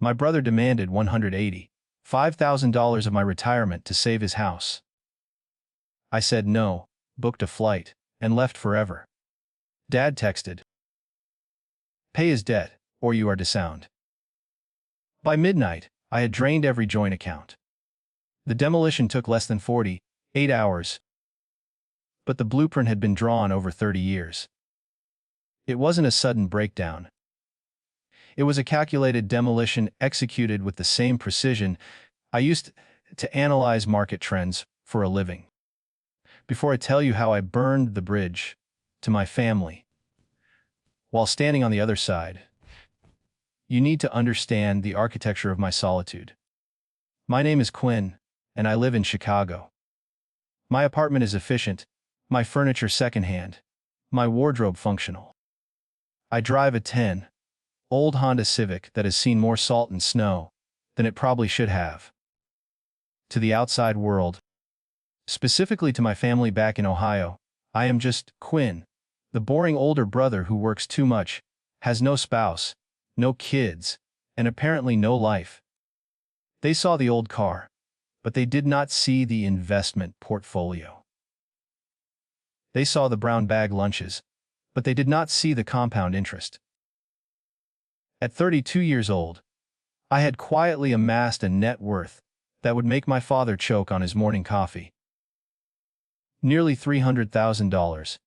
My brother demanded $185,000 of my retirement to save his house. I said no, booked a flight, and left forever. Dad texted, "Pay his debt, or you are disowned." By midnight, I had drained every joint account. The demolition took less than 48 hours, but the blueprint had been drawn over 30 years. It wasn't a sudden breakdown. It was a calculated demolition executed with the same precision. I used to analyze market trends for a living. Before I tell you how I burned the bridge to my family, while standing on the other side, you need to understand the architecture of my solitude. My name is Quinn, and I live in Chicago. My apartment is efficient, my furniture secondhand, my wardrobe functional. I drive a 10-old Honda Civic that has seen more salt and snow than it probably should have. To the outside world, specifically to my family back in Ohio, I am just Quinn, the boring older brother who works too much, has no spouse, no kids, and apparently no life. They saw the old car, but they did not see the investment portfolio. They saw the brown bag lunches, but they did not see the compound interest. At 32 years old, I had quietly amassed a net worth that would make my father choke on his morning coffee. Nearly $300,000.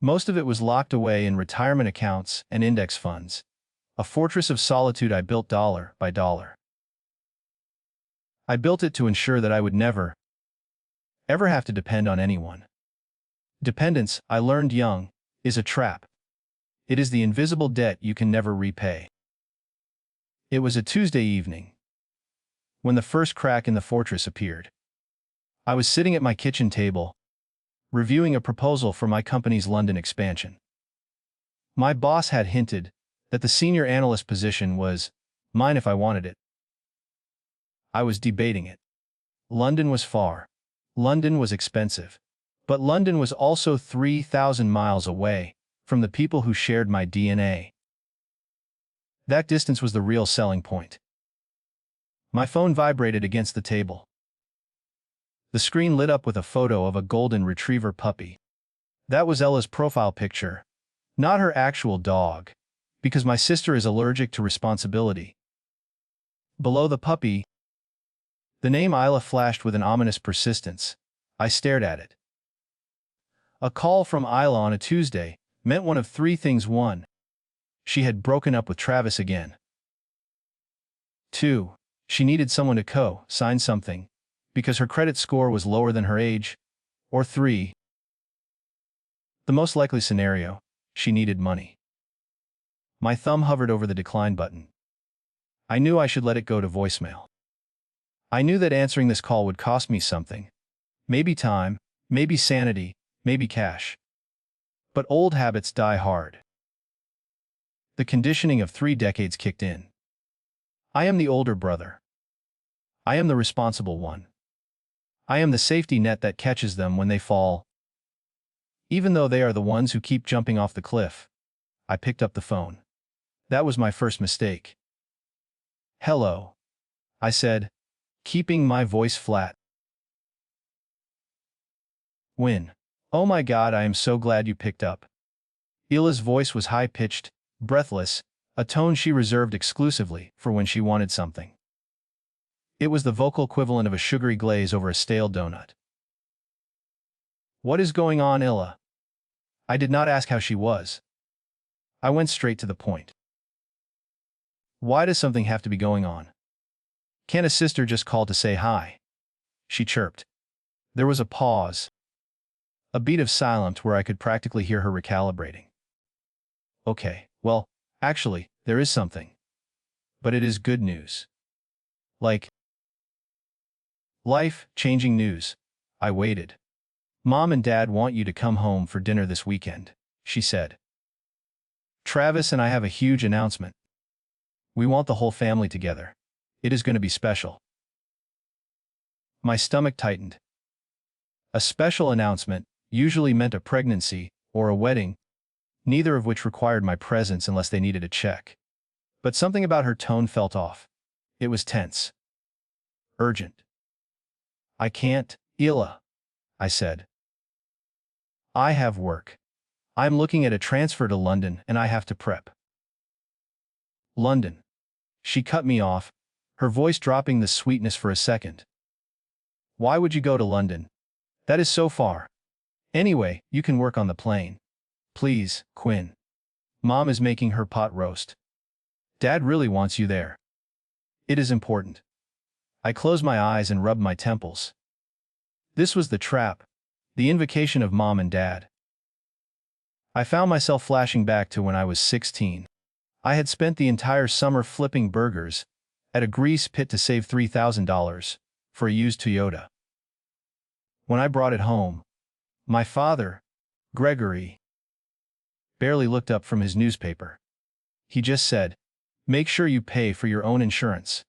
Most of it was locked away in retirement accounts and index funds, a fortress of solitude I built dollar by dollar. I built it to ensure that I would never, ever have to depend on anyone. Dependence, I learned young, is a trap. It is the invisible debt you can never repay. It was a Tuesday evening when the first crack in the fortress appeared. I was sitting at my kitchen table, reviewing a proposal for my company's London expansion. My boss had hinted that the senior analyst position was mine if I wanted it. I was debating it. London was far. London was expensive. But London was also 3,000 miles away from the people who shared my DNA. That distance was the real selling point. My phone vibrated against the table. The screen lit up with a photo of a golden retriever puppy. That was Ella's profile picture, not her actual dog, because my sister is allergic to responsibility. Below the puppy, the name Isla flashed with an ominous persistence. I stared at it. A call from Isla on a Tuesday meant one of three things. 1. She had broken up with Travis again. 2. She needed someone to co-sign something, because her credit score was lower than her age. Or 3. The most likely scenario, she needed money. My thumb hovered over the decline button. I knew I should let it go to voicemail. I knew that answering this call would cost me something. Maybe time, maybe sanity, maybe cash. But old habits die hard. The conditioning of 3 decades kicked in. I am the older brother. I am the responsible one. I am the safety net that catches them when they fall. Even though they are the ones who keep jumping off the cliff. I picked up the phone. That was my first mistake. "Hello," I said, keeping my voice flat. "Win. Oh my God, I am so glad you picked up." Ila's voice was high-pitched, breathless, a tone she reserved exclusively for when she wanted something. It was the vocal equivalent of a sugary glaze over a stale donut. "What is going on, Ila?" I did not ask how she was. I went straight to the point. "Why does something have to be going on? Can't a sister just call to say hi?" She chirped. There was a pause. A beat of silence where I could practically hear her recalibrating. "Okay, well, actually, there is something. But it is good news. Like life-changing news." I waited. "Mom and Dad want you to come home for dinner this weekend," she said. "Travis and I have a huge announcement. We want the whole family together. It is going to be special." My stomach tightened. A special announcement usually meant a pregnancy or a wedding, neither of which required my presence unless they needed a check. But something about her tone felt off. It was tense. Urgent. I can't, Ila, I said. I have work. I'm looking at a transfer to London and I have to prep. London. She cut me off, her voice dropping the sweetness for a second. Why would you go to London? That is so far. Anyway, you can work on the plane. Please, Quinn. Mom is making her pot roast. Dad really wants you there. It is important. I closed my eyes and rubbed my temples. This was the trap, the invocation of Mom and Dad. I found myself flashing back to when I was 16. I had spent the entire summer flipping burgers at a grease pit to save $3,000 for a used Toyota. When I brought it home, my father, Gregory, barely looked up from his newspaper. He just said, "Make sure you pay for your own insurance."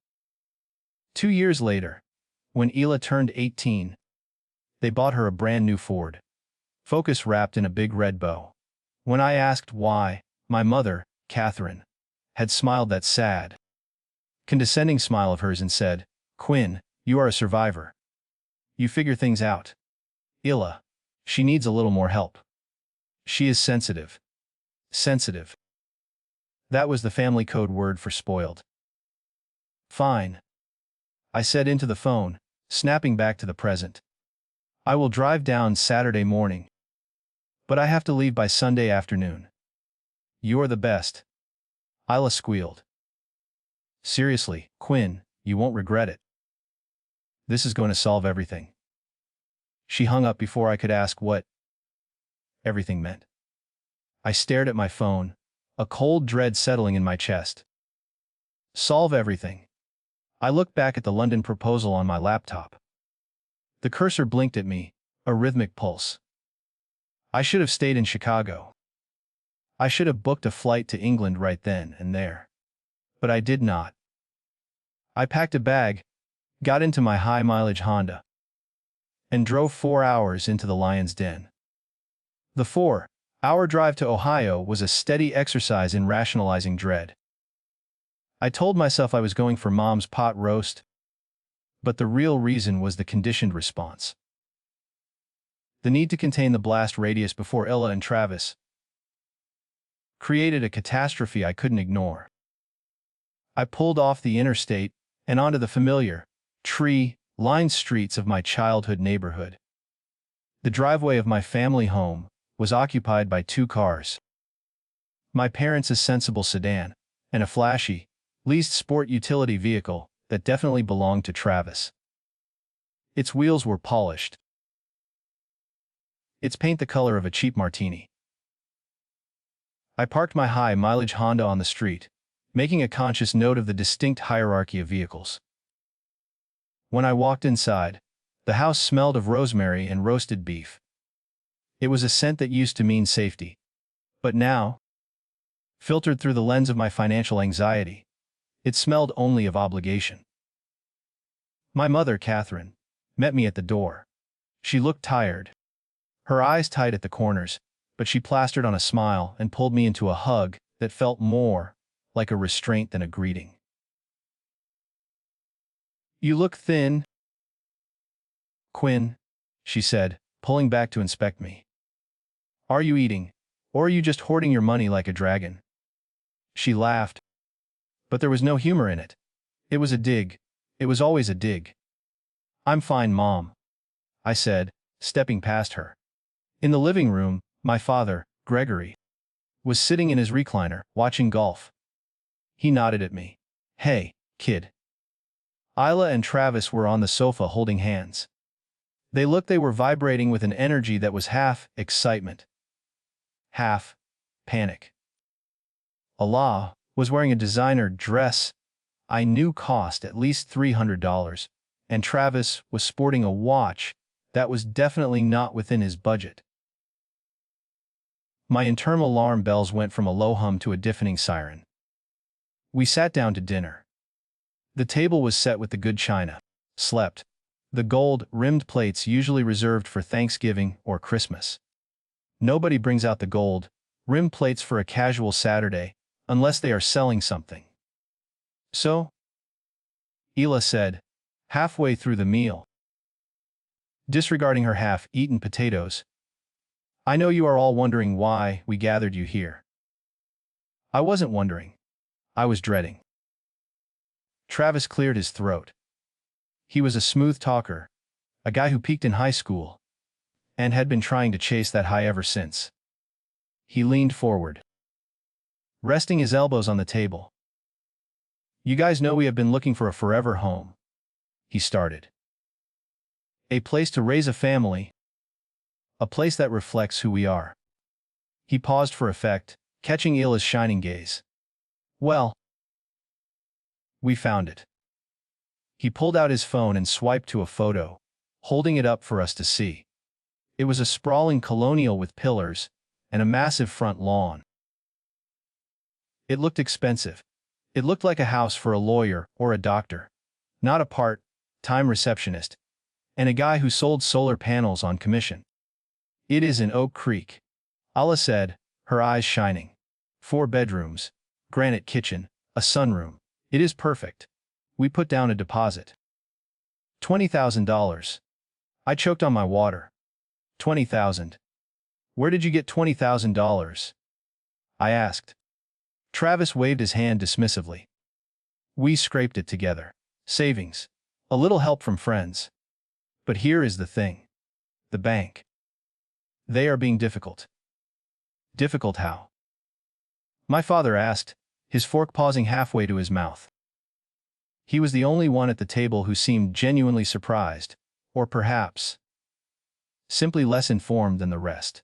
2 years later, when Ela turned 18, they bought her a brand new Ford Focus wrapped in a big red bow. When I asked why, my mother, Catherine, had smiled that sad, condescending smile of hers and said, "Quinn, you are a survivor. You figure things out. Ila, she needs a little more help. She is sensitive." Sensitive. That was the family code word for spoiled. Fine, I said into the phone, snapping back to the present. I will drive down Saturday morning. But I have to leave by Sunday afternoon. You're the best. Isla squealed. Seriously, Quinn, you won't regret it. This is going to solve everything. She hung up before I could ask what everything meant. I stared at my phone, a cold dread settling in my chest. Solve everything. I looked back at the London proposal on my laptop. The cursor blinked at me, a rhythmic pulse. I should have stayed in Chicago. I should have booked a flight to England right then and there. But I did not. I packed a bag, got into my high-mileage Honda, and drove 4 hours into the lion's den. The 4-hour drive to Ohio was a steady exercise in rationalizing dread. I told myself I was going for Mom's pot roast, but the real reason was the conditioned response. The need to contain the blast radius before Ella and Travis created a catastrophe I couldn't ignore. I pulled off the interstate and onto the familiar, tree-lined streets of my childhood neighborhood. The driveway of my family home was occupied by 2 cars. My parents' sensible sedan, and a flashy, leased sport utility vehicle that definitely belonged to Travis. Its wheels were polished, its paint the color of a cheap martini. I parked my high-mileage Honda on the street, making a conscious note of the distinct hierarchy of vehicles. When I walked inside, the house smelled of rosemary and roasted beef. It was a scent that used to mean safety. But now, filtered through the lens of my financial anxiety, it smelled only of obligation. My mother, Catherine, met me at the door. She looked tired, her eyes tight at the corners, but she plastered on a smile and pulled me into a hug that felt more like a restraint than a greeting. "You look thin, Quinn," she said, pulling back to inspect me. "Are you eating, or are you just hoarding your money like a dragon?" She laughed, but there was no humor in it. It was a dig. It was always a dig. "I'm fine, Mom," I said, stepping past her. In the living room, my father, Gregory, was sitting in his recliner, watching golf. He nodded at me. "Hey, kid." Isla and Travis were on the sofa holding hands. They were vibrating with an energy that was half excitement, half panic. Allah was wearing a designer dress I knew cost at least $300, and Travis was sporting a watch that was definitely not within his budget. My internal alarm bells went from a low hum to a deafening siren. We sat down to dinner. The table was set with the good china, slept, the gold-rimmed plates usually reserved for Thanksgiving or Christmas. Nobody brings out the gold-rimmed plates for a casual Saturday unless they are selling something. So? Hila said, halfway through the meal, disregarding her half-eaten potatoes. I know you are all wondering why we gathered you here. I wasn't wondering. I was dreading. Travis cleared his throat. He was a smooth talker, a guy who peaked in high school, and had been trying to chase that high ever since. He leaned forward, resting his elbows on the table. You guys know we have been looking for a forever home, he started. A place to raise a family, a place that reflects who we are. He paused for effect, catching Hila's shining gaze. Well, we found it. He pulled out his phone and swiped to a photo, holding it up for us to see. It was a sprawling colonial with pillars and a massive front lawn. It looked expensive. It looked like a house for a lawyer or a doctor, not a part-time receptionist, and a guy who sold solar panels on commission. It is in Oak Creek, Hila said, her eyes shining. 4 bedrooms, granite kitchen, a sunroom. It is perfect. We put down a deposit. $20,000. I choked on my water. $20,000. Where did you get $20,000? I asked. Travis waved his hand dismissively. We scraped it together. Savings. A little help from friends. But here is the thing. The bank. They are being difficult. Difficult how? My father asked, his fork pausing halfway to his mouth. He was the only one at the table who seemed genuinely surprised, or perhaps simply less informed than the rest.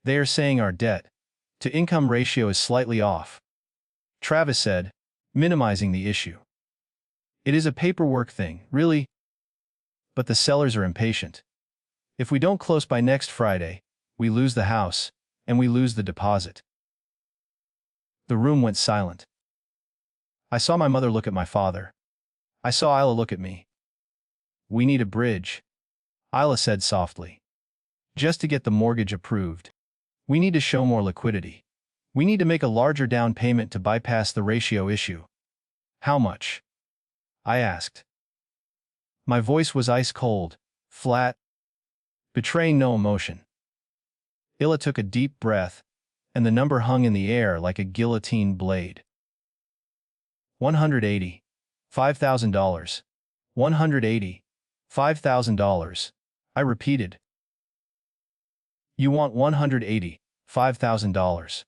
They are saying our debt-to-income ratio is slightly off, Travis said, minimizing the issue. It is a paperwork thing, really. But the sellers are impatient. If we don't close by next Friday, we lose the house, and we lose the deposit. The room went silent. I saw my mother look at my father. I saw Hila look at me. We need a bridge, Hila said softly. Just to get the mortgage approved. We need to show more liquidity. We need to make a larger down payment to bypass the ratio issue. How much? I asked. My voice was ice cold, flat, betraying no emotion. Hila took a deep breath, and the number hung in the air like a guillotine blade. $185,000. $185,000, I repeated. You want $185,000.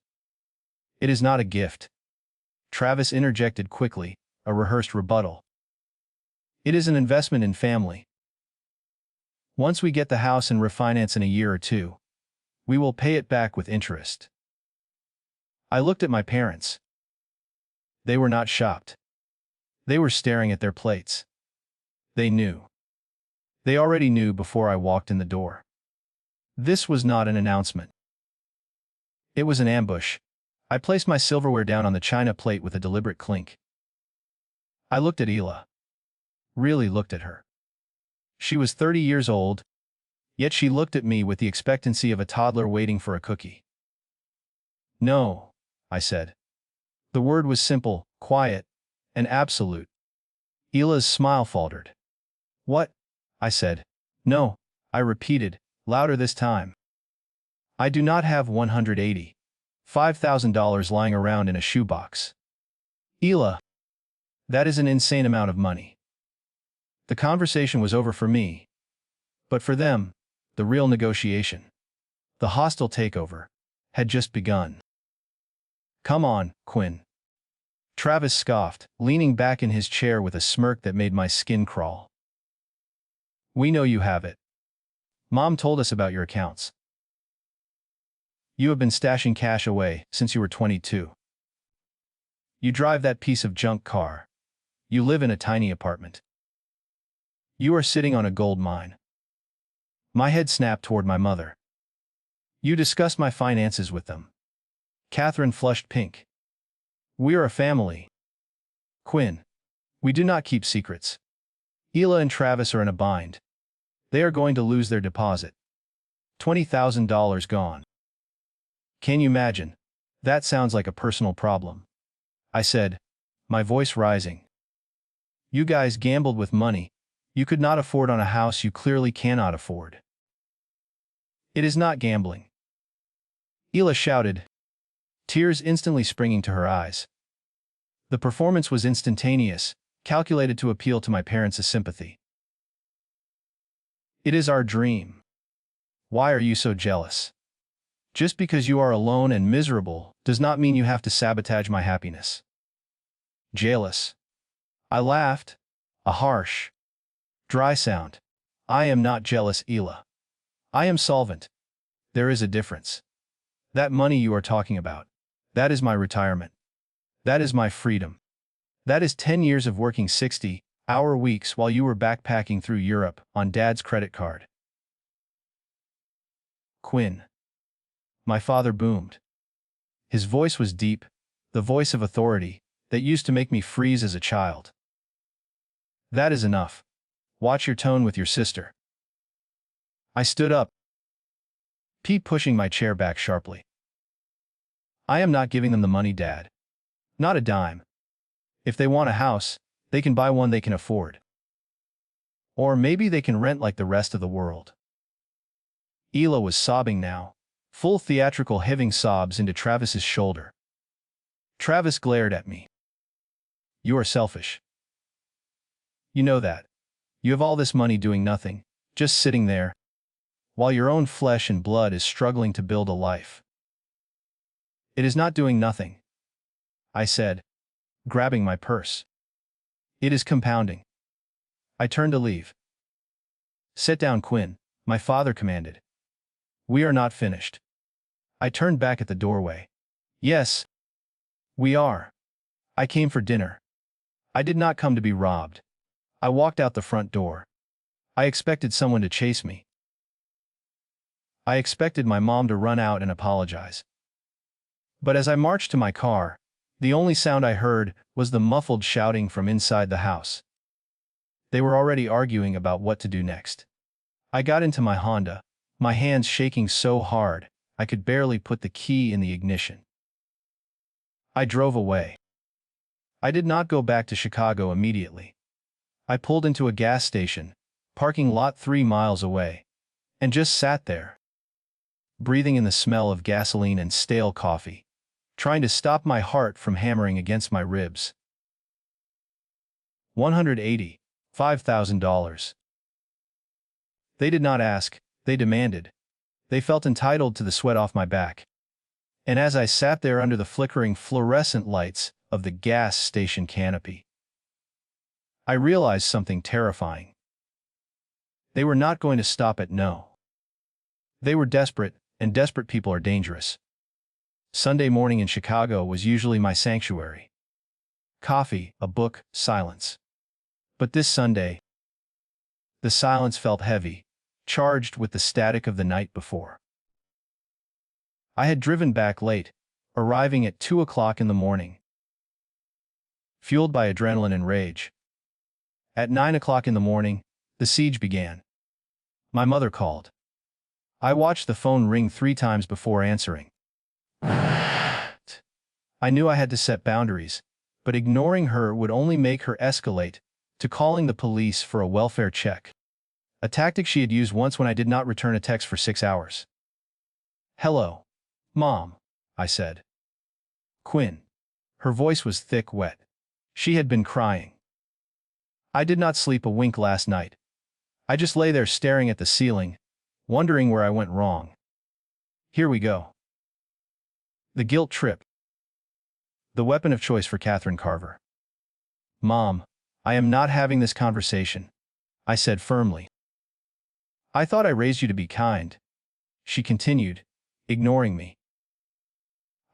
It is not a gift. Travis interjected quickly, a rehearsed rebuttal. It is an investment in family. Once we get the house and refinance in a year or two, we will pay it back with interest. I looked at my parents. They were not shocked. They were staring at their plates. They knew. They already knew before I walked in the door. This was not an announcement. It was an ambush. I placed my silverware down on the china plate with a deliberate clink. I looked at Hila. Really looked at her. She was 30 years old, yet she looked at me with the expectancy of a toddler waiting for a cookie. No, I said. The word was simple, quiet, and absolute. Hila's smile faltered. What? I said. No, I repeated, louder this time. I do not have $185,000 lying around in a shoebox. Hila, that is an insane amount of money. The conversation was over for me. But for them, the real negotiation, the hostile takeover, had just begun. Come on, Quinn. Travis scoffed, leaning back in his chair with a smirk that made my skin crawl. We know you have it. Mom told us about your accounts. You have been stashing cash away since you were 22. You drive that piece of junk car. You live in a tiny apartment. You are sitting on a gold mine. My head snapped toward my mother. You discussed my finances with them. Catherine flushed pink. We are a family. Quinn. We do not keep secrets. Hila and Travis are in a bind. They are going to lose their deposit. $20,000 gone. Can you imagine? That sounds like a personal problem. I said, my voice rising. You guys gambled with money you could not afford on a house you clearly cannot afford. It is not gambling. Hila shouted, tears instantly springing to her eyes. The performance was instantaneous, calculated to appeal to my parents' sympathy. It is our dream. Why are you so jealous? Just because you are alone and miserable does not mean you have to sabotage my happiness. Jealous. I laughed. A harsh, dry sound. I am not jealous, Hila. I am solvent. There is a difference. That money you are talking about, that is my retirement. That is my freedom. That is 10 years of working 60-hour weeks while you were backpacking through Europe on Dad's credit card. Quinn. My father boomed. His voice was deep, the voice of authority that used to make me freeze as a child. That is enough. Watch your tone with your sister. I stood up, Pete pushing my chair back sharply. I am not giving them the money, Dad. Not a dime. If they want a house, they can buy one they can afford. Or maybe they can rent like the rest of the world. Hila was sobbing now, full theatrical heaving sobs into Travis's shoulder. Travis glared at me. You are selfish. You know that. You have all this money doing nothing, just sitting there, while your own flesh and blood is struggling to build a life. It is not doing nothing, I said, grabbing my purse. It is compounding. I turned to leave. Sit down, Quinn, my father commanded. We are not finished. I turned back at the doorway. Yes, we are. I came for dinner. I did not come to be robbed. I walked out the front door. I expected someone to chase me. I expected my mom to run out and apologize. But as I marched to my car, the only sound I heard was the muffled shouting from inside the house. They were already arguing about what to do next. I got into my Honda, my hands shaking so hard I could barely put the key in the ignition. I drove away. I did not go back to Chicago immediately. I pulled into a gas station, parking lot 3 miles away, and just sat there, breathing in the smell of gasoline and stale coffee, trying to stop my heart from hammering against my ribs. $185,000. They did not ask, they demanded. They felt entitled to the sweat off my back. And as I sat there under the flickering fluorescent lights of the gas station canopy, I realized something terrifying. They were not going to stop at no. They were desperate, and desperate people are dangerous. Sunday morning in Chicago was usually my sanctuary. Coffee, a book, silence. But this Sunday, the silence felt heavy, charged with the static of the night before. I had driven back late, arriving at 2 o'clock in the morning, fueled by adrenaline and rage. At 9 o'clock in the morning, the siege began. My mother called. I watched the phone ring 3 times before answering. I knew I had to set boundaries, but ignoring her would only make her escalate to calling the police for a welfare check, a tactic she had used once when I did not return a text for 6 hours. Hello, Mom, I said. Quinn. Her voice was thick, wet. She had been crying. I did not sleep a wink last night. I just lay there staring at the ceiling, wondering where I went wrong. Here we go. The guilt trip. The weapon of choice for Catherine Carver. Mom, I am not having this conversation, I said firmly. I thought I raised you to be kind, she continued, ignoring me.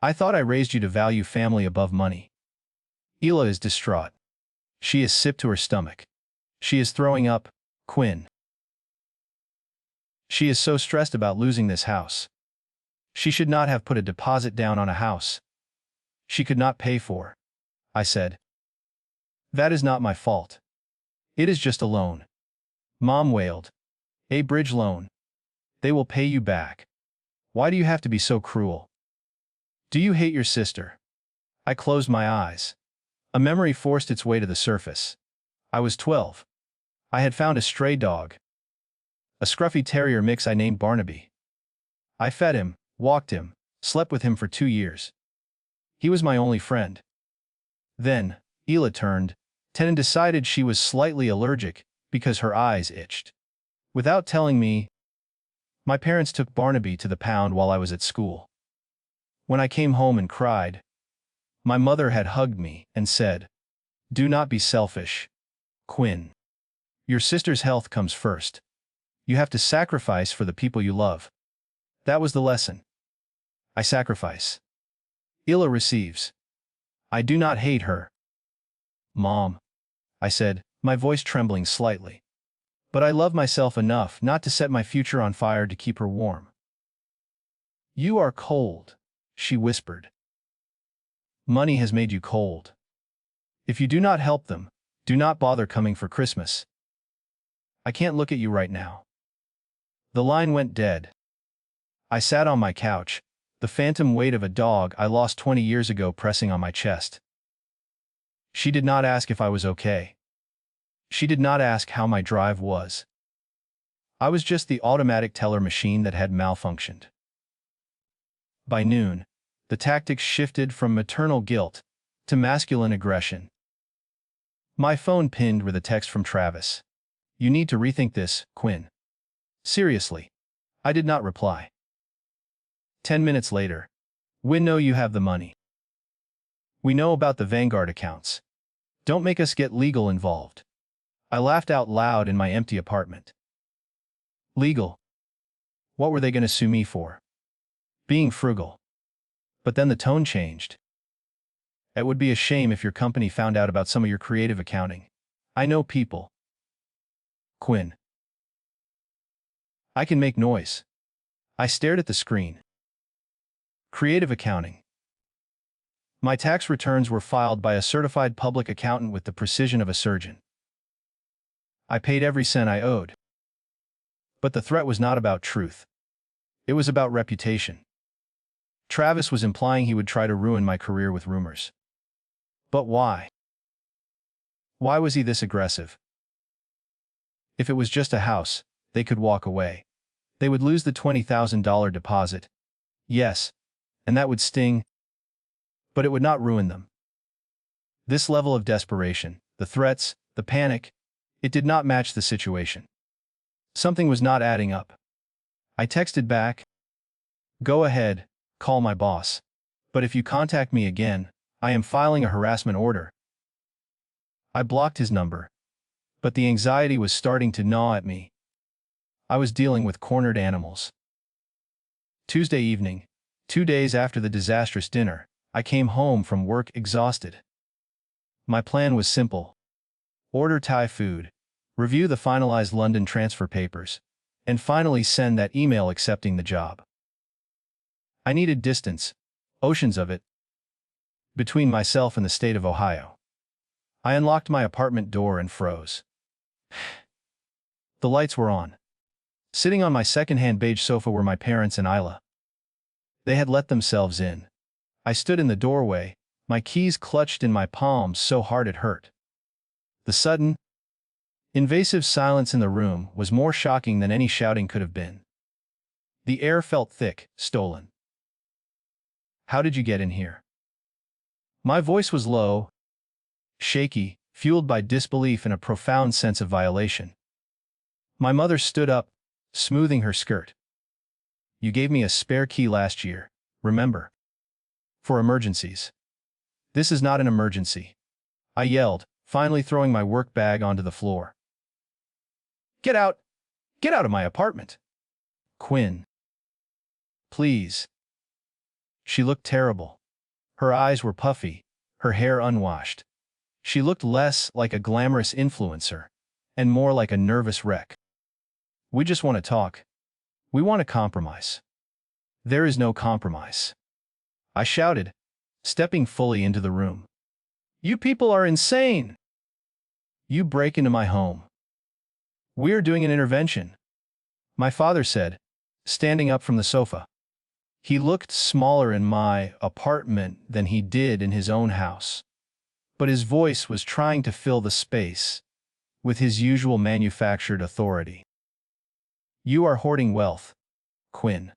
I thought I raised you to value family above money. Hila is distraught. She is sick to her stomach. She is throwing up, Quinn. She is so stressed about losing this house. She should not have put a deposit down on a house she could not pay for, I said. That is not my fault. It is just a loan. Mom wailed. A bridge loan. They will pay you back. Why do you have to be so cruel? Do you hate your sister? I closed my eyes. A memory forced its way to the surface. I was 12. I had found a stray dog. A scruffy terrier mix I named Barnaby. I fed him, walked him, slept with him for 2 years. He was my only friend. Then, Ela turned 10 and decided she was slightly allergic because her eyes itched. Without telling me, my parents took Barnaby to the pound while I was at school. When I came home and cried, my mother had hugged me and said, "Do not be selfish, Quinn. Your sister's health comes first. You have to sacrifice for the people you love." That was the lesson. I sacrifice. Ela receives. I do not hate her. "Mom," I said, my voice trembling slightly. "But I love myself enough not to set my future on fire to keep her warm." "You are cold," she whispered. "Money has made you cold. If you do not help them, do not bother coming for Christmas. I can't look at you right now." The line went dead. I sat on my couch, the phantom weight of a dog I lost 20 years ago pressing on my chest. She did not ask if I was okay. She did not ask how my drive was. I was just the automatic teller machine that had malfunctioned. By noon, the tactics shifted from maternal guilt to masculine aggression. My phone pinged with a text from Travis. "You need to rethink this, Quinn." Seriously. I did not reply. 10 minutes later. "We know you have the money. We know about the Vanguard accounts. Don't make us get legal involved." I laughed out loud in my empty apartment. Legal? What were they going to sue me for? Being frugal. But then the tone changed. "It would be a shame if your company found out about some of your creative accounting. I know people." Quinn. I can make noise. I stared at the screen. Creative accounting. My tax returns were filed by a certified public accountant with the precision of a surgeon. I paid every cent I owed. But the threat was not about truth. It was about reputation. Travis was implying he would try to ruin my career with rumors. But why? Why was he this aggressive? If it was just a house, they could walk away. They would lose the $20,000 deposit. Yes, and that would sting. But it would not ruin them. This level of desperation, the threats, the panic, it did not match the situation. Something was not adding up. I texted back, "Go ahead, call my boss. But if you contact me again, I am filing a harassment order." I blocked his number. But the anxiety was starting to gnaw at me. I was dealing with cornered animals. Tuesday evening, 2 days after the disastrous dinner, I came home from work exhausted. My plan was simple. Order Thai food, review the finalized London transfer papers, and finally send that email accepting the job. I needed distance, oceans of it, between myself and the state of Ohio. I unlocked my apartment door and froze. The lights were on. Sitting on my second-hand beige sofa were my parents and Isla. They had let themselves in. I stood in the doorway, my keys clutched in my palms so hard it hurt. The sudden, invasive silence in the room was more shocking than any shouting could have been. The air felt thick, stolen. "How did you get in here?" My voice was low, shaky, fueled by disbelief and a profound sense of violation. My mother stood up, smoothing her skirt. "You gave me a spare key last year, remember? For emergencies." "This is not an emergency," I yelled, finally throwing my work bag onto the floor. Get out! Get out of my apartment!" "Quinn. Please." She looked terrible. Her eyes were puffy, her hair unwashed. She looked less like a glamorous influencer and more like a nervous wreck. "We just want to talk. We want to compromise." "There is no compromise," I shouted, stepping fully into the room. "You people are insane! You break into my home. We're doing an intervention," my father said, standing up from the sofa. He looked smaller in my apartment than he did in his own house. but his voice was trying to fill the space with his usual manufactured authority. You are hoarding wealth, Quinn.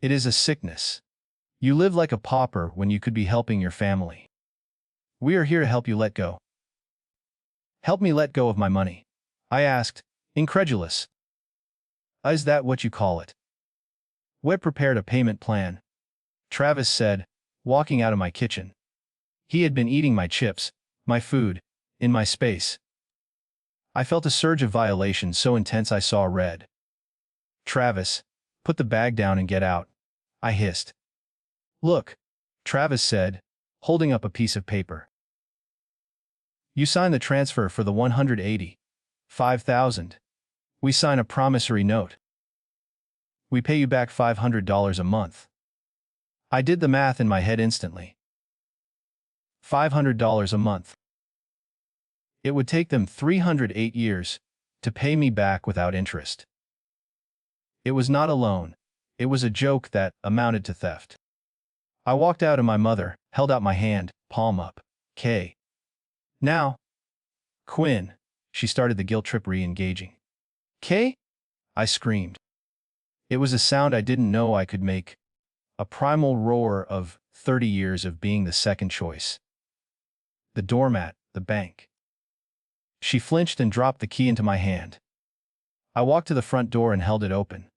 It is a sickness. You live like a pauper when you could be helping your family. We are here to help you let go. Help me let go of my money, I asked, incredulous. Is that what you call it? Webb prepared a payment plan, Travis said, walking out of my kitchen. He had been eating my chips, my food, in my space. I felt a surge of violation so intense I saw red. Travis, put the bag down and get out, I hissed. Look, Travis said, holding up a piece of paper. You sign the transfer for the $185,000. We sign a promissory note. We pay you back $500 a month. I did the math in my head instantly. $500 a month. It would take them 308 years to pay me back without interest. It was not a loan. It was a joke that amounted to theft. I walked out and my mother held out my hand, palm up. K. Now, Quinn, she started the guilt trip re-engaging. K? I screamed. It was a sound I didn't know I could make, a primal roar of 30 years of being the second choice. The doormat, the bank. She flinched and dropped the key into my hand. I walked to the front door and held it open.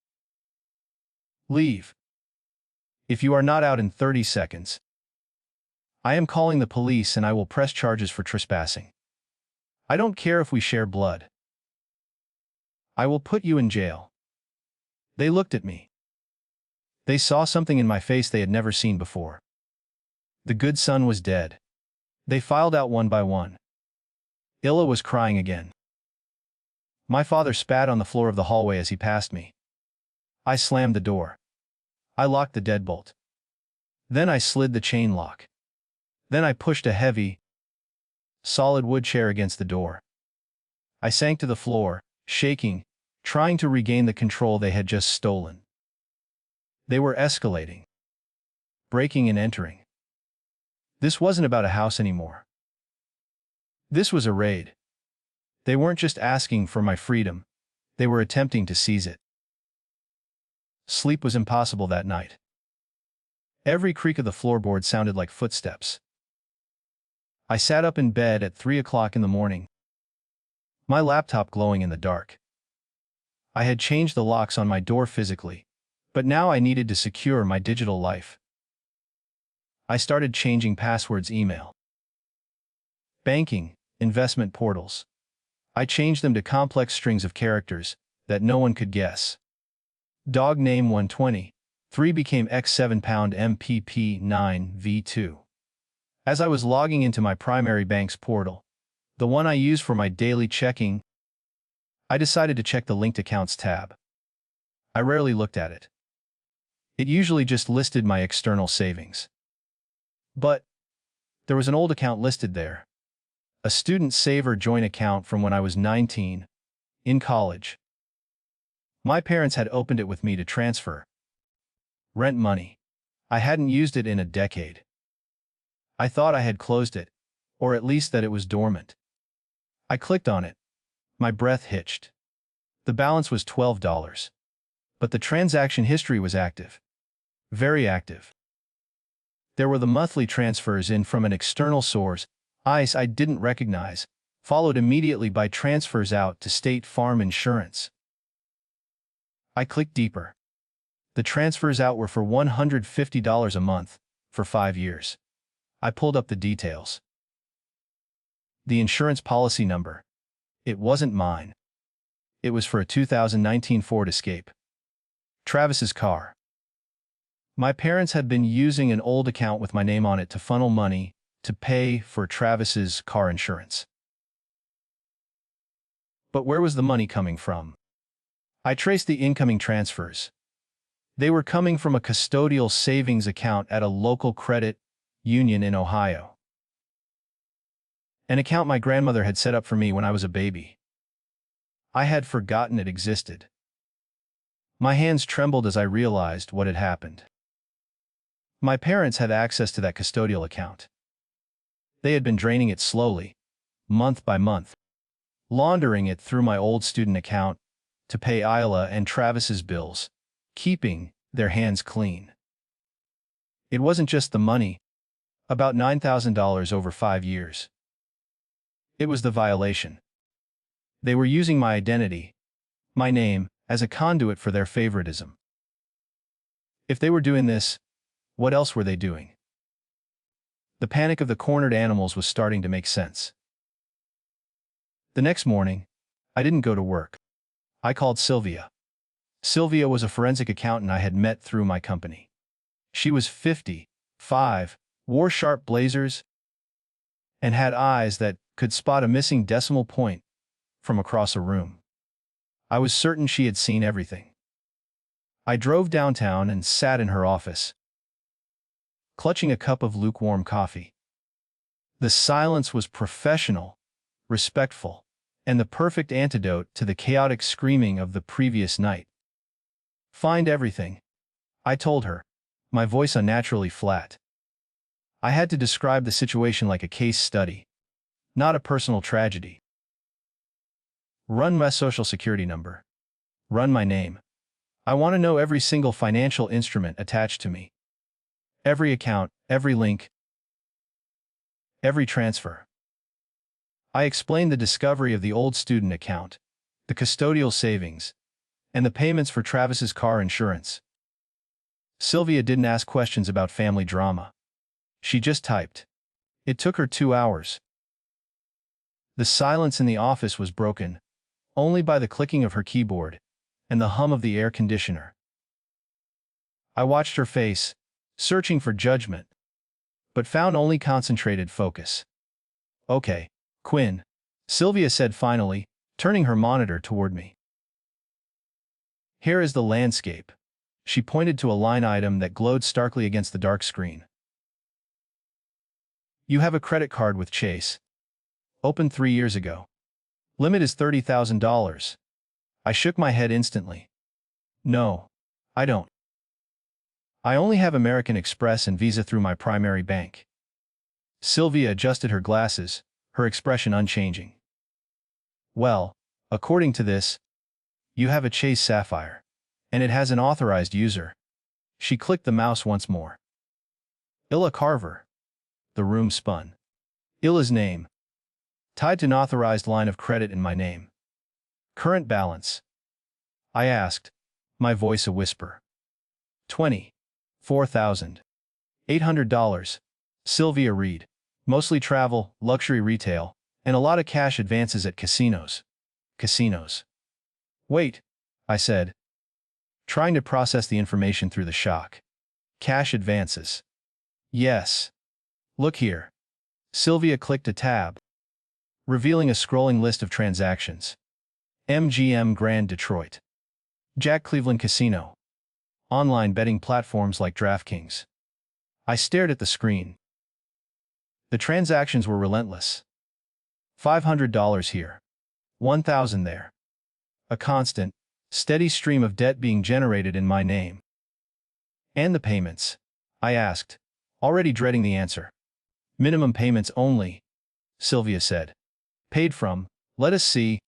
Leave. If you are not out in 30 seconds, I am calling the police and I will press charges for trespassing. I don't care if we share blood. I will put you in jail. They looked at me. They saw something in my face they had never seen before. The good son was dead. They filed out one by one. Illa was crying again. My father spat on the floor of the hallway as he passed me. I slammed the door. I locked the deadbolt. Then I slid the chain lock. Then I pushed a heavy, solid wood chair against the door. I sank to the floor, shaking, trying to regain the control they had just stolen. They were escalating, breaking and entering. This wasn't about a house anymore. This was a raid. They weren't just asking for my freedom, they were attempting to seize it. Sleep was impossible that night. Every creak of the floorboard sounded like footsteps. I sat up in bed at 3 o'clock in the morning, my laptop glowing in the dark. I had changed the locks on my door physically, but now I needed to secure my digital life. I started changing passwords, email, banking, investment portals. I changed them to complex strings of characters that no one could guess. Dog name 120, 3 became X7 pound MPP 9 V2. As I was logging into my primary bank's portal, the one I use for my daily checking, I decided to check the linked accounts tab. I rarely looked at it. It usually just listed my external savings. But there was an old account listed there. A student save or joint account from when I was 19, in college. My parents had opened it with me to transfer rent money. I hadn't used it in a decade. I thought I had closed it, or at least that it was dormant. I clicked on it. My breath hitched. The balance was $12. But the transaction history was active. Very active. There were the monthly transfers in from an external source, ICE I didn't recognize, followed immediately by transfers out to State Farm Insurance. I clicked deeper. The transfers out were for $150 a month, for 5 years. I pulled up the details. The insurance policy number. It wasn't mine. It was for a 2019 Ford Escape. Travis's car. My parents had been using an old account with my name on it to funnel money to pay for Travis's car insurance. But where was the money coming from? I traced the incoming transfers. They were coming from a custodial savings account at a local credit union in Ohio. An account my grandmother had set up for me when I was a baby. I had forgotten it existed. My hands trembled as I realized what had happened. My parents had access to that custodial account. They had been draining it slowly, month by month, laundering it through my old student account to pay Isla and Travis's bills, keeping their hands clean. It wasn't just the money, about $9,000 over 5 years. It was the violation. They were using my identity, my name, as a conduit for their favoritism. If they were doing this, what else were they doing? The panic of the cornered animals was starting to make sense. The next morning, I didn't go to work. I called Sylvia. Sylvia was a forensic accountant I had met through my company. She was 55, wore sharp blazers, and had eyes that could spot a missing decimal point from across a room. I was certain she had seen everything. I drove downtown and sat in her office, clutching a cup of lukewarm coffee. The silence was professional, respectful, and the perfect antidote to the chaotic screaming of the previous night. "Find everything," I told her, my voice unnaturally flat. I had to describe the situation like a case study, not a personal tragedy. Run my social security number. Run my name. I want to know every single financial instrument attached to me. Every account, every link, every transfer. I explained the discovery of the old student account, the custodial savings, and the payments for Travis's car insurance. Sylvia didn't ask questions about family drama. She just typed. It took her 2 hours. The silence in the office was broken only by the clicking of her keyboard and the hum of the air conditioner. I watched her face, searching for judgment, but found only concentrated focus. "Okay, Quinn," Sylvia said finally, turning her monitor toward me. "Here is the landscape." She pointed to a line item that glowed starkly against the dark screen. "You have a credit card with Chase. Opened 3 years ago. Limit is $30,000. I shook my head instantly. "No, I don't. I only have American Express and Visa through my primary bank." Sylvia adjusted her glasses, her expression unchanging. "Well, according to this, you have a Chase Sapphire, and it has an authorized user." She clicked the mouse once more. "Illa Carver." The room spun. Illa's name, tied to an authorized line of credit in my name. "Current balance?" I asked, my voice a whisper. $24,800. Sylvia read. "Mostly travel, luxury retail, and a lot of cash advances at casinos." Casinos. "Wait," I said, trying to process the information through the shock. "Cash advances." "Yes. Look here." Sylvia clicked a tab, revealing a scrolling list of transactions. MGM Grand Detroit. Jack Cleveland Casino. Online betting platforms like DraftKings. I stared at the screen. The transactions were relentless. $500 here. $1,000 there. A constant, steady stream of debt being generated in my name. "And the payments?" I asked, already dreading the answer. "Minimum payments only," Sylvia said. "Paid from, let us see,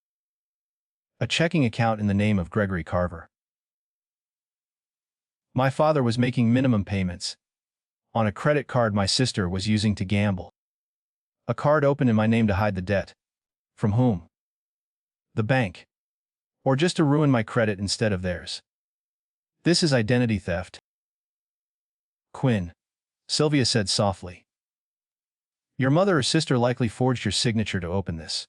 a checking account in the name of Gregory Carver." My father was making minimum payments on a credit card my sister was using to gamble. A card opened in my name to hide the debt. From whom? The bank. Or just to ruin my credit instead of theirs. This is identity theft. "Quinn," Sylvia said softly. "Your mother or sister likely forged your signature to open this.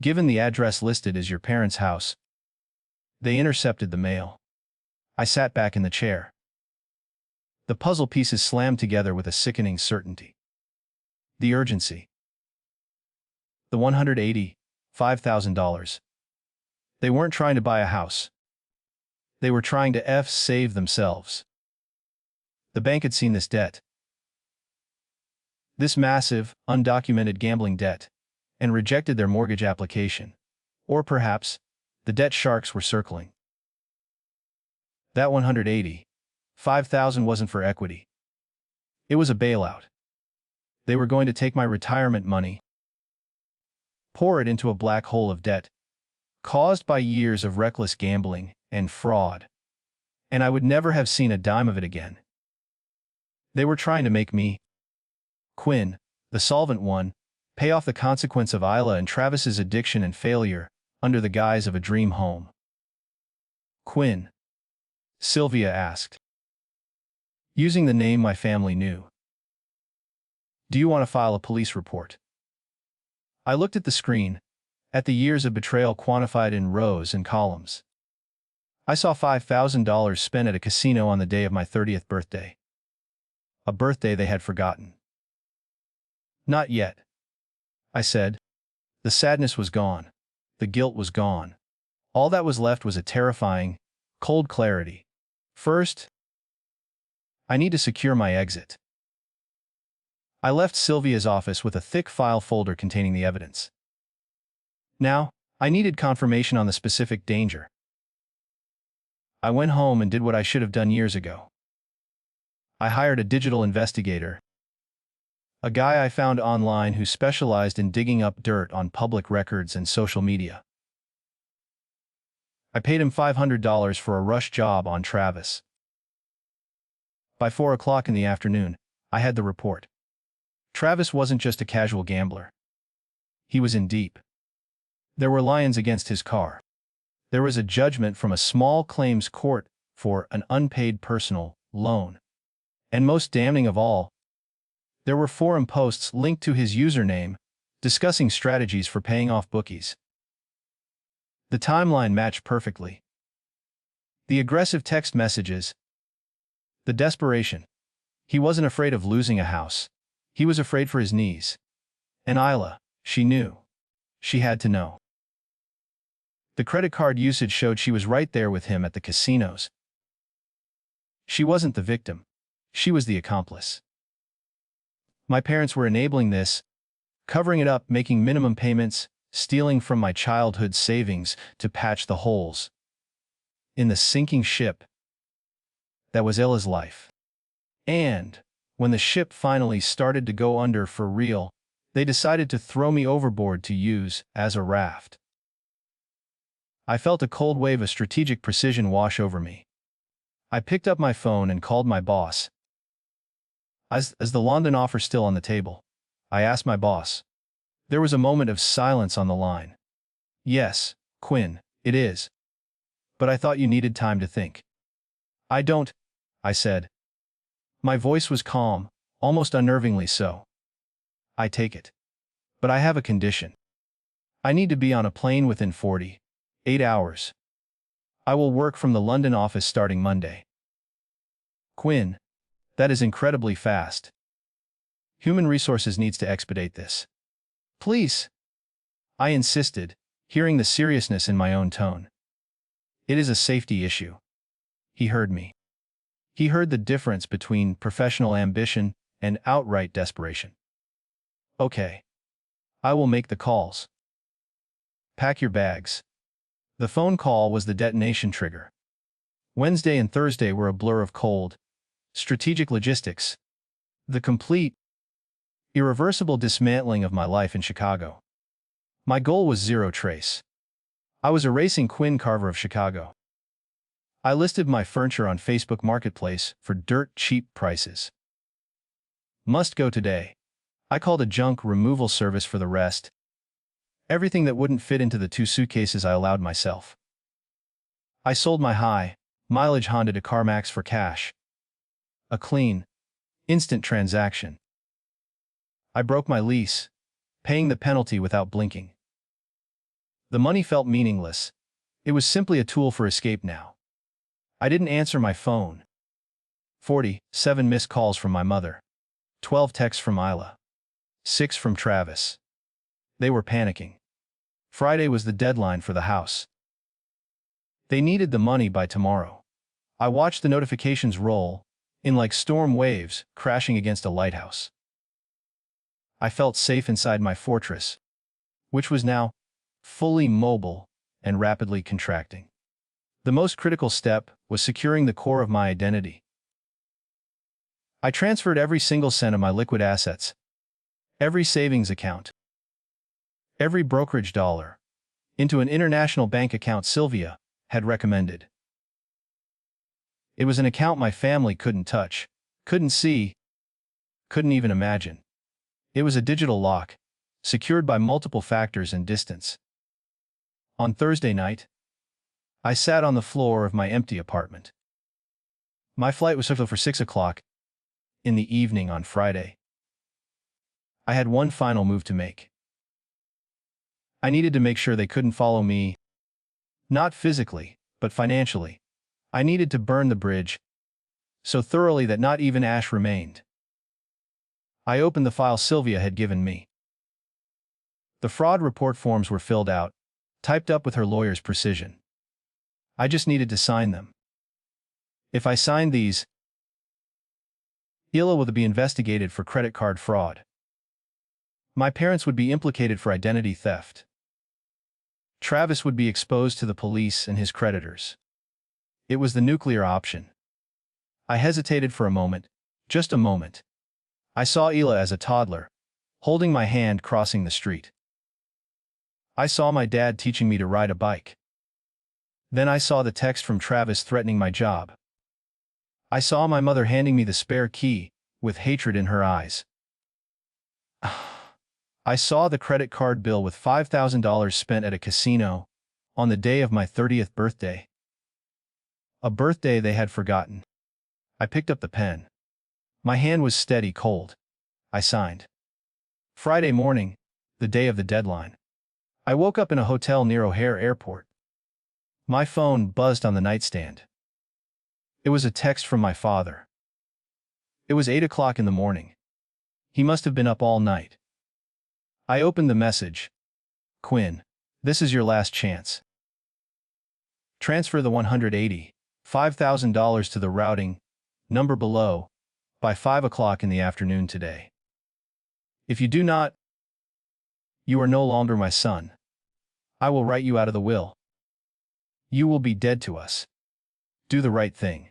Given the address listed as your parents' house, they intercepted the mail." I sat back in the chair. The puzzle pieces slammed together with a sickening certainty. The urgency. The $185,000. They weren't trying to buy a house. They were trying to save themselves. The bank had seen this debt. This massive, undocumented gambling debt, and rejected their mortgage application. Or perhaps, the debt sharks were circling. That $185,000 wasn't for equity. It was a bailout. They were going to take my retirement money, pour it into a black hole of debt, caused by years of reckless gambling and fraud, and I would never have seen a dime of it again. They were trying to make me, Quinn, the solvent one, pay off the consequence of Isla and Travis's addiction and failure under the guise of a dream home. Quinn? Sylvia asked, using the name my family knew. Do you want to file a police report? I looked at the screen, at the years of betrayal quantified in rows and columns. I saw $5,000 spent at a casino on the day of my 30th birthday. A birthday they had forgotten. Not yet, I said. The sadness was gone. The guilt was gone. All that was left was a terrifying, cold clarity. First, I need to secure my exit. I left Sylvia's office with a thick file folder containing the evidence. Now, I needed confirmation on the specific danger. I went home and did what I should have done years ago. I hired a digital investigator, a guy I found online who specialized in digging up dirt on public records and social media. I paid him $500 for a rush job on Travis. By 4 o'clock in the afternoon, I had the report. Travis wasn't just a casual gambler. He was in deep. There were liens against his car. There was a judgment from a small claims court for an unpaid personal loan. And most damning of all, there were forum posts linked to his username, discussing strategies for paying off bookies. The timeline matched perfectly. The aggressive text messages, the desperation. He wasn't afraid of losing a house. He was afraid for his knees. And Isla, she knew. She had to know. The credit card usage showed she was right there with him at the casinos. She wasn't the victim. She was the accomplice. My parents were enabling this, covering it up, making minimum payments, stealing from my childhood savings to patch the holes in the sinking ship that was Illa's life. And when the ship finally started to go under for real, they decided to throw me overboard to use as a raft. I felt a cold wave of strategic precision wash over me. I picked up my phone and called my boss. Is the London offer still on the table? I asked my boss. There was a moment of silence on the line. Yes, Quinn, it is. But I thought you needed time to think. I don't, I said. My voice was calm, almost unnervingly so. I take it. But I have a condition. I need to be on a plane within 48 hours. I will work from the London office starting Monday. Quinn, that is incredibly fast. Human Resources needs to expedite this. Please. I insisted, hearing the seriousness in my own tone. It is a safety issue. He heard me. He heard the difference between professional ambition and outright desperation. Okay. I will make the calls. Pack your bags. The phone call was the detonation trigger. Wednesday and Thursday were a blur of cold, strategic logistics. The complete, irreversible dismantling of my life in Chicago. My goal was zero trace. I was erasing Quinn Carver of Chicago. I listed my furniture on Facebook Marketplace for dirt cheap prices. Must go today. I called a junk removal service for the rest. Everything that wouldn't fit into the 2 suitcases I allowed myself. I sold my high mileage Honda to CarMax for cash. A clean, instant transaction. I broke my lease, paying the penalty without blinking. The money felt meaningless. It was simply a tool for escape now. I didn't answer my phone. 47 missed calls from my mother. 12 texts from Isla. 6 from Travis. They were panicking. Friday was the deadline for the house. They needed the money by tomorrow. I watched the notifications roll in like storm waves crashing against a lighthouse. I felt safe inside my fortress, which was now fully mobile and rapidly contracting. The most critical step was securing the core of my identity. I transferred every single cent of my liquid assets, every savings account, every brokerage dollar, into an international bank account Sylvia had recommended. It was an account my family couldn't touch, couldn't see, couldn't even imagine. It was a digital lock, secured by multiple factors and distance. On Thursday night, I sat on the floor of my empty apartment. My flight was scheduled for 6 o'clock in the evening on Friday. I had one final move to make. I needed to make sure they couldn't follow me, not physically, but financially. I needed to burn the bridge so thoroughly that not even ash remained. I opened the file Sylvia had given me. The fraud report forms were filled out, typed up with her lawyer's precision. I just needed to sign them. If I signed these, Ila would be investigated for credit card fraud. My parents would be implicated for identity theft. Travis would be exposed to the police and his creditors. It was the nuclear option. I hesitated for a moment, just a moment. I saw Ila as a toddler, holding my hand crossing the street. I saw my dad teaching me to ride a bike. Then I saw the text from Travis threatening my job. I saw my mother handing me the spare key, with hatred in her eyes. I saw the credit card bill with $5,000 spent at a casino on the day of my 30th birthday. A birthday they had forgotten. I picked up the pen. My hand was steady cold. I signed. Friday morning, the day of the deadline. I woke up in a hotel near O'Hare Airport. My phone buzzed on the nightstand. It was a text from my father. It was 8 o'clock in the morning. He must have been up all night. I opened the message. Quinn, this is your last chance. Transfer the $185,000 to the routing number below by 5 o'clock in the afternoon today. If you do not, you are no longer my son. I will write you out of the will. You will be dead to us. Do the right thing.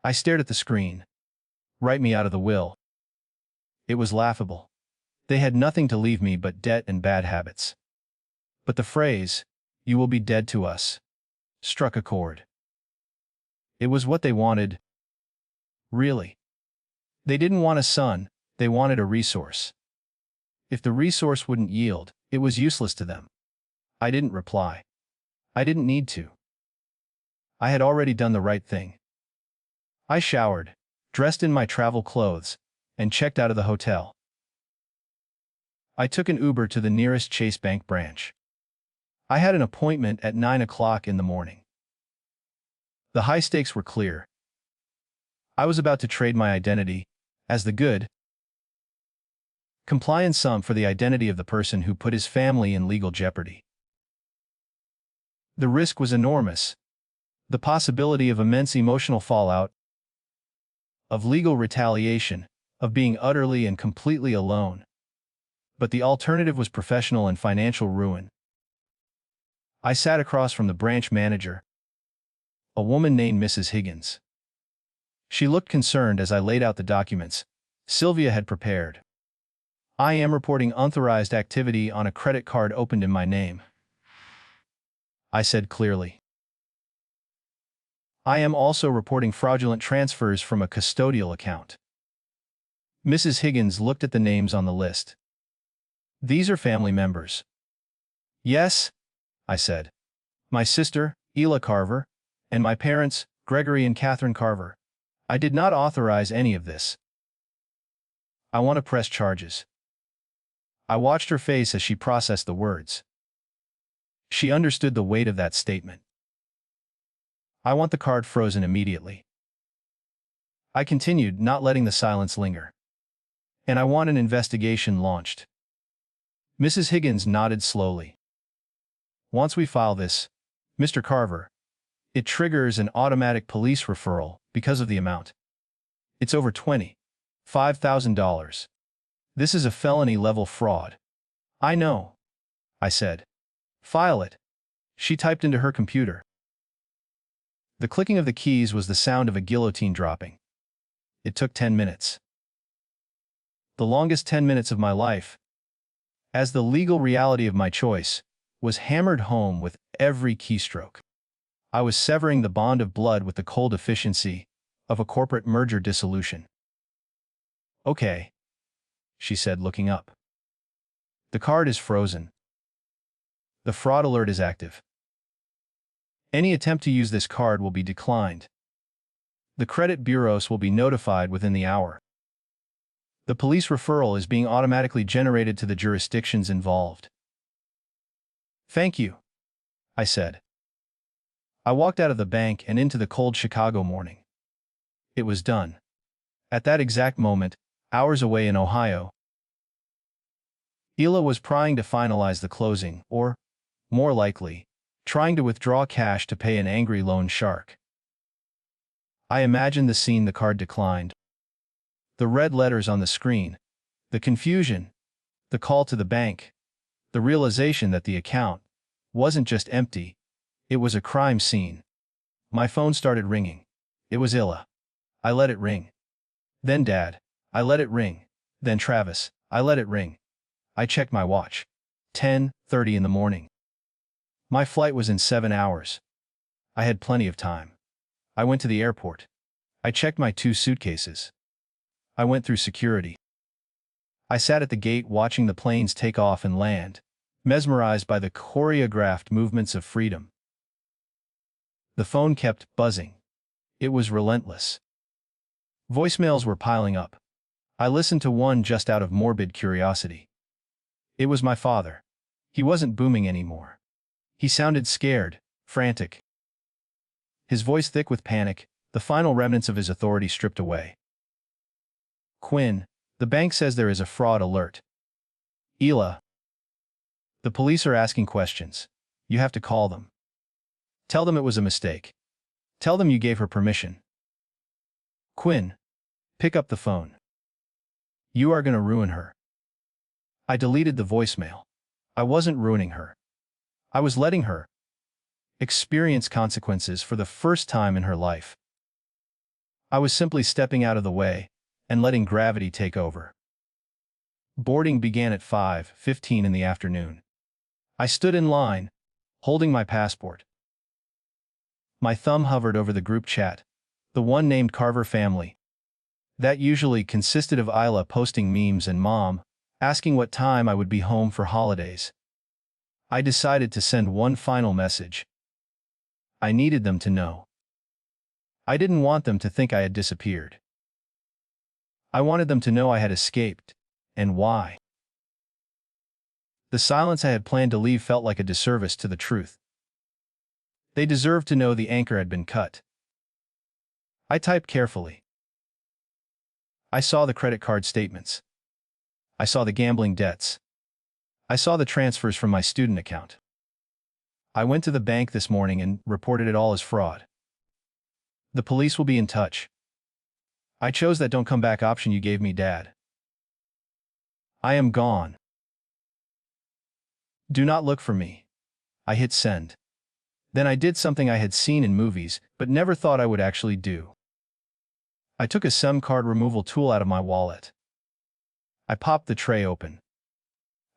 I stared at the screen. Write me out of the will. It was laughable. They had nothing to leave me but debt and bad habits. But the phrase, you will be dead to us, struck a chord. It was what they wanted. Really. They didn't want a son, they wanted a resource. If the resource wouldn't yield, it was useless to them. I didn't reply. I didn't need to. I had already done the right thing. I showered, dressed in my travel clothes, and checked out of the hotel. I took an Uber to the nearest Chase Bank branch. I had an appointment at 9 o'clock in the morning. The high stakes were clear. I was about to trade my identity as the good, compliant sum for the identity of the person who put his family in legal jeopardy. The risk was enormous. The possibility of immense emotional fallout, of legal retaliation, of being utterly and completely alone. But the alternative was professional and financial ruin. I sat across from the branch manager, a woman named Mrs. Higgins. She looked concerned as I laid out the documents Sylvia had prepared. I am reporting unauthorized activity on a credit card opened in my name, I said clearly. I am also reporting fraudulent transfers from a custodial account. Mrs. Higgins looked at the names on the list. These are family members. Yes, I said. My sister, Ela Carver, and my parents, Gregory and Catherine Carver. I did not authorize any of this. I want to press charges. I watched her face as she processed the words. She understood the weight of that statement. I want the card frozen immediately. I continued, not letting the silence linger. And I want an investigation launched. Mrs. Higgins nodded slowly. Once we file this, Mr. Carver, it triggers an automatic police referral because of the amount. It's over $25,000. This is a felony-level fraud. I know, I said. File it. She typed into her computer. The clicking of the keys was the sound of a guillotine dropping. It took 10 minutes. the longest 10 minutes of my life, as the legal reality of my choice was hammered home with every keystroke. I was severing the bond of blood with the cold efficiency of a corporate merger dissolution. "Okay," she said, looking up. "The card is frozen. The fraud alert is active. Any attempt to use this card will be declined. The credit bureaus will be notified within the hour. The police referral is being automatically generated to the jurisdictions involved." "Thank you," I said. I walked out of the bank and into the cold Chicago morning. It was done. At that exact moment, hours away in Ohio, Hila was trying to finalize the closing, or, more likely, trying to withdraw cash to pay an angry loan shark. I imagined the scene. The card declined. The red letters on the screen, the confusion, the call to the bank, the realization that the account wasn't just empty, it was a crime scene. My phone started ringing. It was Hila. I let it ring. Then Dad. I let it ring. Then Travis. I let it ring. I checked my watch. 10:30 in the morning. My flight was in 7 hours. I had plenty of time. I went to the airport. I checked my 2 suitcases. I went through security. I sat at the gate watching the planes take off and land, mesmerized by the choreographed movements of freedom. The phone kept buzzing. It was relentless. Voicemails were piling up. I listened to one just out of morbid curiosity. It was my father. He wasn't booming anymore. He sounded scared, frantic. His voice thick with panic, the final remnants of his authority stripped away. "Quinn, the bank says there is a fraud alert. Hila. The police are asking questions. You have to call them. Tell them it was a mistake. Tell them you gave her permission. Quinn, pick up the phone. You are gonna ruin her." I deleted the voicemail. I wasn't ruining her. I was letting her experience consequences for the first time in her life. I was simply stepping out of the way and letting gravity take over. Boarding began at 5:15 in the afternoon. I stood in line, holding my passport. My thumb hovered over the group chat, the one named Carver family. That usually consisted of Hila posting memes and Mom asking what time I would be home for holidays. I decided to send one final message. I needed them to know. I didn't want them to think I had disappeared. I wanted them to know I had escaped, and why. The silence I had planned to leave felt like a disservice to the truth. They deserved to know the anchor had been cut. I typed carefully. I saw the credit card statements. I saw the gambling debts. I saw the transfers from my student account. I went to the bank this morning and reported it all as fraud. The police will be in touch. I chose that don't come back option you gave me, Dad. I am gone. Do not look for me. I hit send. Then I did something I had seen in movies, but never thought I would actually do. I took a SIM card removal tool out of my wallet. I popped the tray open.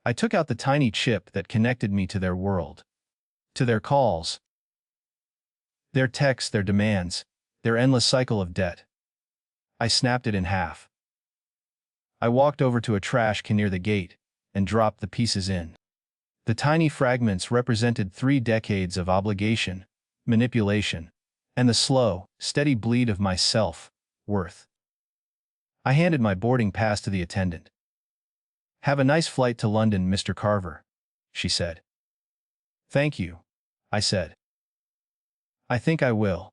I took out the tiny chip that connected me to their world, to their calls, their texts, their demands, their endless cycle of debt. I snapped it in half. I walked over to a trash can near the gate and dropped the pieces in. The tiny fragments represented 3 decades of obligation, manipulation, and the slow, steady bleed of my self-worth. I handed my boarding pass to the attendant. "Have a nice flight to London, Mr. Carver," she said. "Thank you," I said. "I think I will."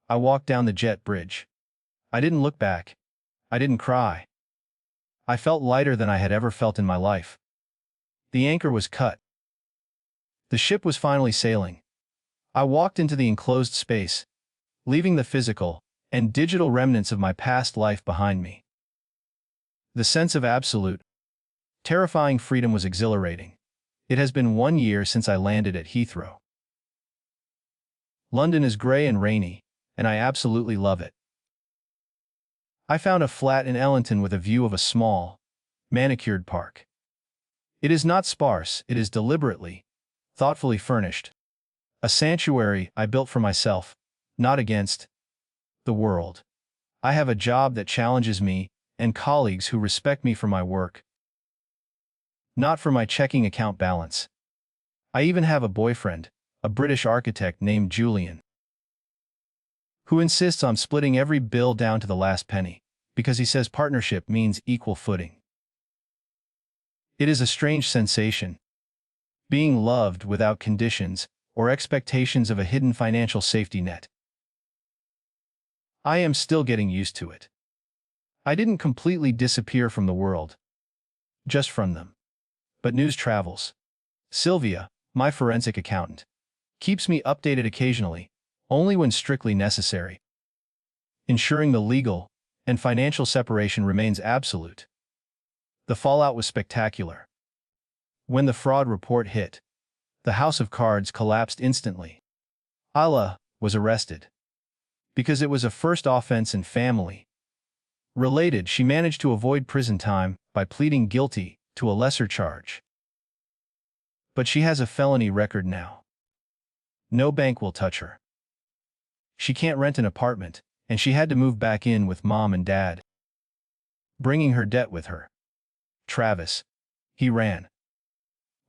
I walked down the jet bridge. I didn't look back. I didn't cry. I felt lighter than I had ever felt in my life. The anchor was cut. The ship was finally sailing. I walked into the enclosed space, leaving the physical and digital remnants of my past life behind me. The sense of absolute, terrifying freedom was exhilarating. It has been 1 year since I landed at Heathrow. London is gray and rainy, and I absolutely love it. I found a flat in Ellington with a view of a small, manicured park. It is not sparse, it is deliberately, thoughtfully furnished. A sanctuary I built for myself, not against the world. I have a job that challenges me and colleagues who respect me for my work, not for my checking account balance. I even have a boyfriend, a British architect named Julian, who insists on splitting every bill down to the last penny, because he says partnership means equal footing. It is a strange sensation, being loved without conditions or expectations of a hidden financial safety net. I am still getting used to it. I didn't completely disappear from the world, just from them. But news travels. Sylvia, my forensic accountant, keeps me updated occasionally, only when strictly necessary, ensuring the legal and financial separation remains absolute. The fallout was spectacular. When the fraud report hit, the house of cards collapsed instantly. Ayla was arrested. Because it was a first offense and family-related, she managed to avoid prison time by pleading guilty to a lesser charge. But she has a felony record now. No bank will touch her. She can't rent an apartment, and she had to move back in with mom and dad, bringing her debt with her. Travis. He ran.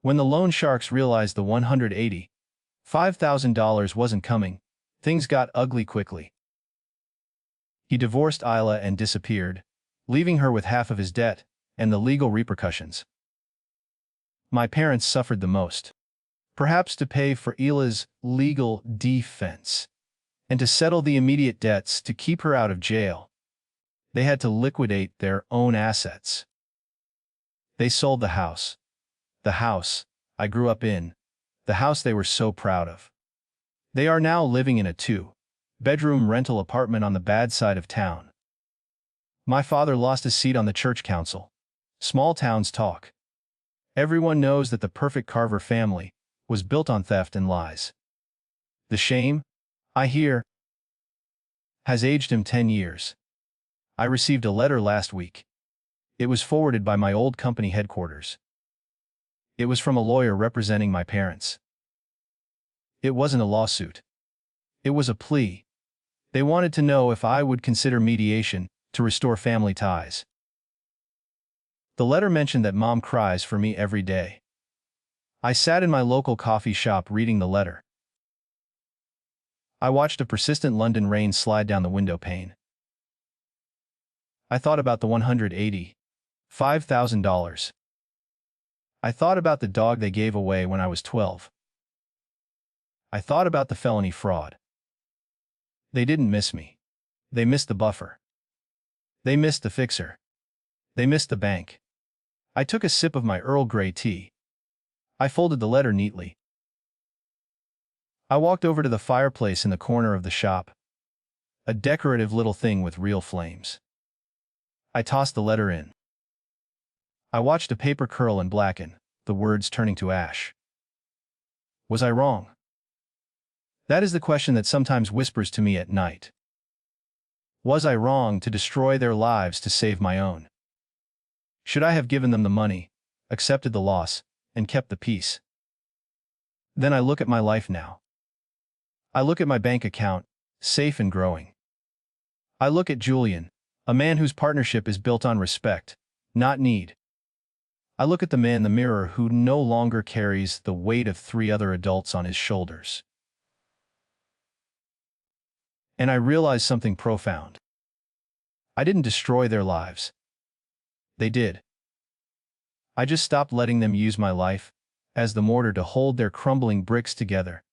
When the loan sharks realized the $185,000 wasn't coming, things got ugly quickly. He divorced Ayla and disappeared, leaving her with half of his debt and the legal repercussions. My parents suffered the most. Perhaps to pay for Ayla's legal defense and to settle the immediate debts to keep her out of jail, they had to liquidate their own assets. They sold the house I grew up in, the house they were so proud of. They are now living in a 2-bedroom rental apartment on the bad side of town. My father lost his seat on the church council. Small towns talk. Everyone knows that the perfect Carver family was built on theft and lies. The shame, I hear, has aged him 10 years. I received a letter last week. It was forwarded by my old company headquarters. It was from a lawyer representing my parents. It wasn't a lawsuit. It was a plea. They wanted to know if I would consider mediation to restore family ties. The letter mentioned that mom cries for me every day. I sat in my local coffee shop reading the letter. I watched a persistent London rain slide down the window pane. I thought about the $185,000. I thought about the dog they gave away when I was 12. I thought about the felony fraud. They didn't miss me. They missed the buffer. They missed the fixer. They missed the bank. I took a sip of my Earl Grey tea. I folded the letter neatly. I walked over to the fireplace in the corner of the shop. A decorative little thing with real flames. I tossed the letter in. I watched a paper curl and blacken, the words turning to ash. Was I wrong? That is the question that sometimes whispers to me at night. Was I wrong to destroy their lives to save my own? Should I have given them the money, accepted the loss, and kept the peace? Then I look at my life now. I look at my bank account, safe and growing. I look at Julian, a man whose partnership is built on respect, not need. I look at the man in the mirror who no longer carries the weight of 3 other adults on his shoulders. And I realize something profound. I didn't destroy their lives. They did. I just stopped letting them use my life as the mortar to hold their crumbling bricks together.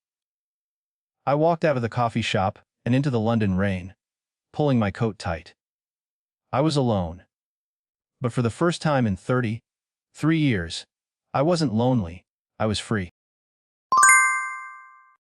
I walked out of the coffee shop and into the London rain, pulling my coat tight. I was alone. But for the first time in 33 years, I wasn't lonely, I was free.